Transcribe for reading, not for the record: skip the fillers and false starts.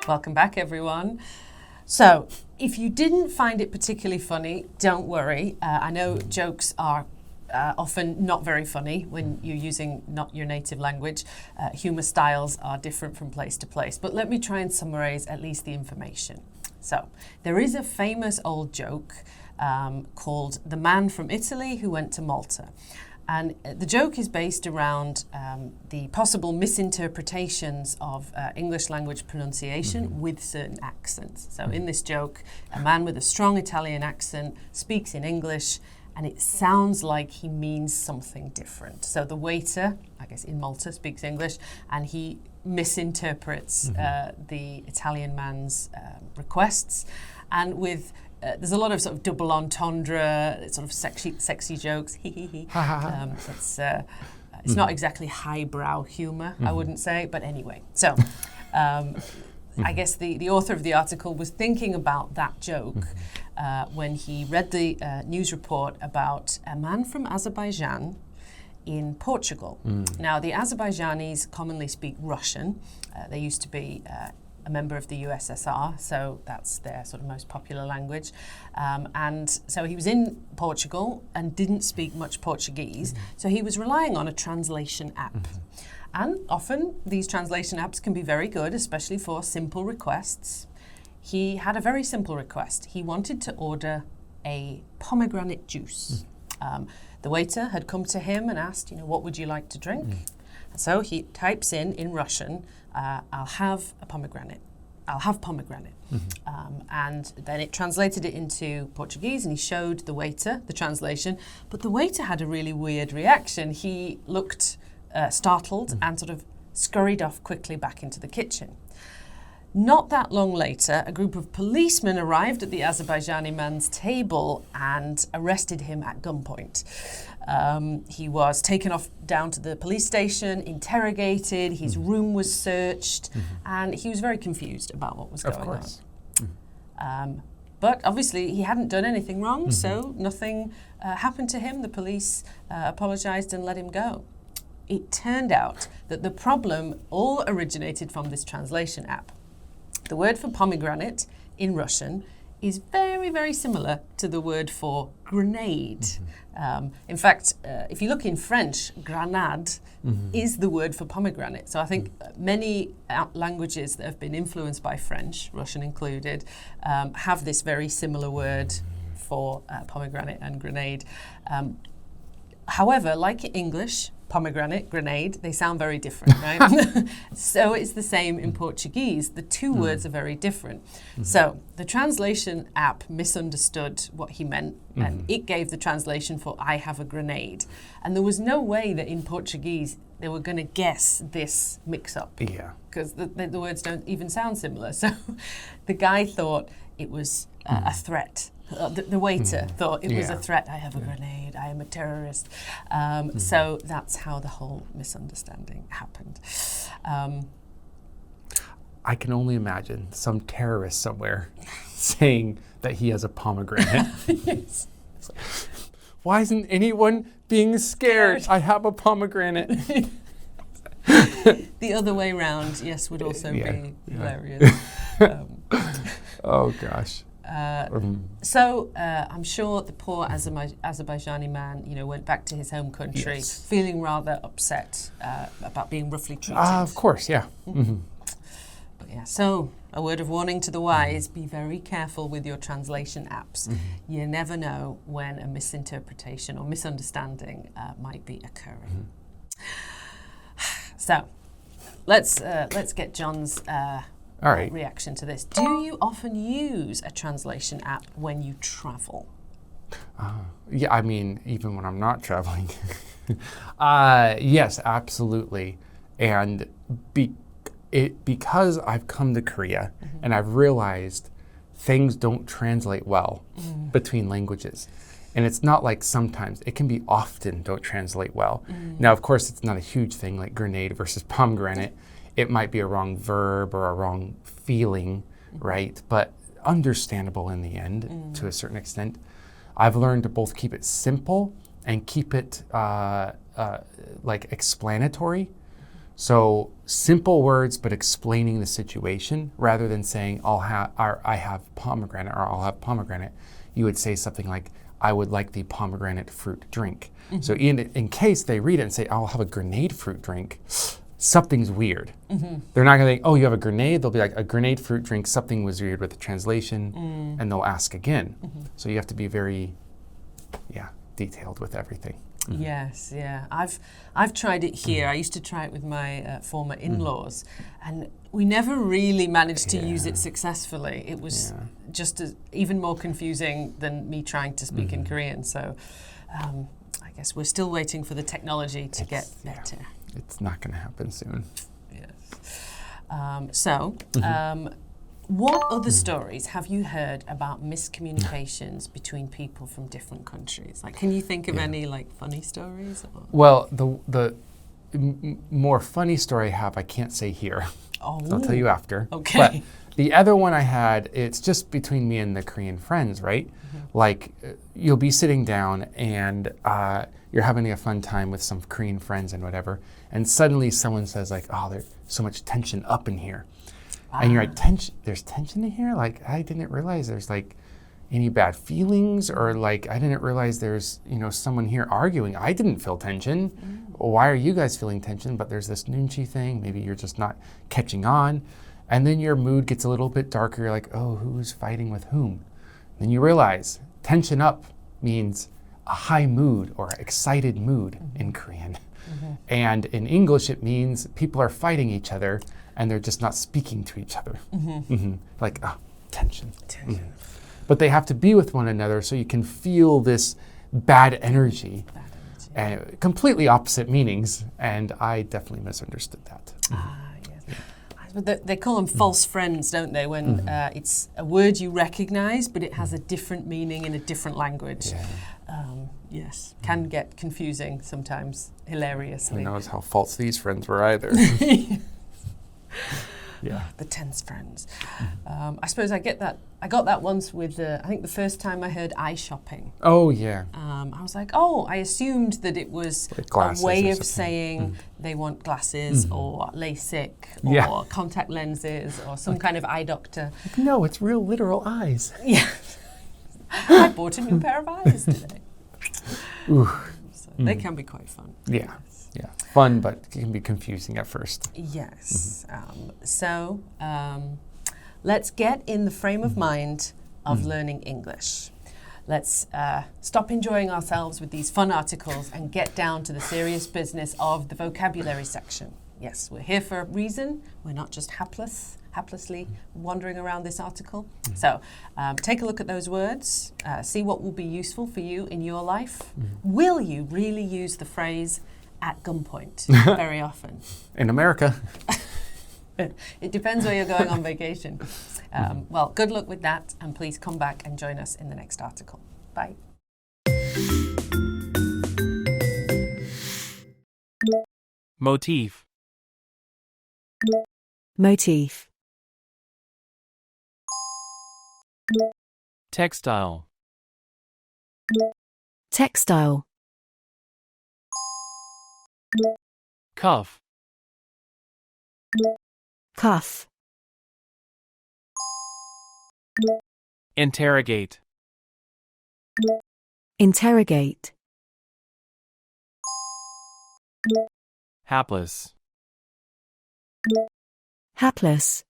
Welcome back, everyone. So, if you didn't find it particularly funny, don't worry. I know jokes are often not very funny when you're using not your native language. Humor styles are different from place to place. But let me try and summarize at least the information. So, there is a famous old joke called The Man from Italy Who Went to Malta. And the joke is based around the possible misinterpretations of English language pronunciation with certain accents. So in this joke, a man with a strong Italian accent speaks in English, and it sounds like he means something different. So the waiter, I guess in Malta, speaks English, and he misinterprets the Italian man's requests. And with there's a lot of sort of double entendre, sort of sexy jokes. It's not exactly highbrow humor, I wouldn't say, but anyway. So, I guess the author of the article was thinking about that joke when he read the news report about a man from Azerbaijan in Portugal. Now, the Azerbaijanis commonly speak Russian. They used to be a member of the USSR, so that's their sort of most popular language. And so he was in Portugal and didn't speak much Portuguese, so he was relying on a translation app. And often these translation apps can be very good, especially for simple requests. He had a very simple request. He wanted to order a pomegranate juice. The waiter had come to him and asked, what would you like to drink? So he types in Russian, I'll have a pomegranate. I'll have pomegranate. And then it translated it into Portuguese, and he showed the waiter the translation. But the waiter had a really weird reaction. He looked startled and sort of scurried off quickly back into the kitchen. Not that long later, a group of policemen arrived at the Azerbaijani man's table and arrested him at gunpoint. He was taken off down to the police station, interrogated, his room was searched, and he was very confused about what was going on. But obviously he hadn't done anything wrong, so nothing happened to him. The police apologized and let him go. It turned out that the problem all originated from this translation app. The word for pomegranate in Russian is very, very similar to the word for grenade. In fact, if you look in French, grenade is the word for pomegranate. So I think many languages that have been influenced by French, Russian included, have this very similar word for pomegranate and grenade. However, like English, pomegranate, grenade, they sound very different, right? So it's the same in Portuguese. The two words are very different. So the translation app misunderstood what he meant, and it gave the translation for I have a grenade. And there was no way that in Portuguese they were going to guess this mix-up. Yeah. Because the words don't even sound similar. So the guy thought it was a threat. The waiter thought it was a threat. I have a grenade. I am a terrorist. So that's how the whole misunderstanding happened. I can only imagine some terrorist somewhere saying that he has a pomegranate. Yes. Why isn't anyone being scared? I have a pomegranate. The other way round, yes, would also be hilarious. Oh, gosh. So I'm sure the poor Azerbaijani man, went back to his home country feeling rather upset about being roughly treated. Of course, yeah. But so a word of warning to the wise, be very careful with your translation apps. You never know when a misinterpretation or misunderstanding might be occurring. So let's get John's reaction to this. Do you often use a translation app when you travel? Yeah, I mean, even when I'm not traveling. Yes, absolutely. And because I've come to Korea and I've realized things don't translate well between languages. And it's not like sometimes, it can be often don't translate well. Now, of course, it's not a huge thing like grenade versus pomegranate. It might be a wrong verb or a wrong feeling, right? But understandable in the end to a certain extent. I've learned to both keep it simple and keep it like explanatory, So simple words, but explaining the situation rather than saying I have pomegranate or I'll have pomegranate. You would say something like, I would like the pomegranate fruit drink. So in case they read it and say, I'll have a grenade fruit drink, something's weird. They're not going to think, oh, you have a grenade? They'll be like, a grenade fruit drink, something was weird with the translation, and they'll ask again. So you have to be very, detailed with everything. Yes, yeah. I've tried it here. I used to try it with my former in-laws, and we never really managed to use it successfully. It was just even more confusing than me trying to speak in Korean. So I guess we're still waiting for the technology to get better. It's not going to happen soon. Yes. What other stories have you heard about miscommunications between people from different countries? Like, can you think of any funny stories? Or? Well, the more funny story I have, I can't say here. Oh. I'll tell you after. Okay. But the other one I had, it's just between me and the Korean friends, right? Like, you'll be sitting down and you're having a fun time with some Korean friends and whatever, and suddenly someone says like, oh, there's so much tension up in here. And you're like, there's tension in here? Like, I didn't realize there's like any bad feelings, or like, I didn't realize there's, someone here arguing. I didn't feel tension. Why are you guys feeling tension? But there's this nunchi thing. Maybe you're just not catching on. And then your mood gets a little bit darker. You're like, oh, who's fighting with whom? Then you realize tension up means a high mood or excited mood in Korean. And in English, it means people are fighting each other and they're just not speaking to each other. Like, tension. But they have to be with one another so you can feel this bad energy. Completely opposite meanings, and I definitely misunderstood that. Yes. But they call them false friends, don't they? When it's a word you recognize, but it has a different meaning in a different language. Yes, can get confusing sometimes, hilariously. Who knows how false these friends were either. The tense friends. I suppose I got that once with, I think the first time I heard eye shopping. Oh, yeah. I was like, I assumed that it was a way of saying they want glasses or LASIK or contact lenses or some kind of eye doctor. No, it's real literal eyes. Yeah. I bought a new pair of eyes today. So they can be quite fun. Yeah. Fun, but it can be confusing at first. Yes. Let's get in the frame of mind of learning English. Let's stop enjoying ourselves with these fun articles and get down to the serious business of the vocabulary section. Yes, we're here for a reason. We're not just haplessly wandering around this article. So take a look at those words, see what will be useful for you in your life. Will you really use the phrase at gunpoint very often? In America. It depends where you're going on vacation. Well, good luck with that, and please come back and join us in the next article. Bye. Motif. Motif. Textile. Textile. Cuff. Cuff. Interrogate. Interrogate. Hapless. Hapless.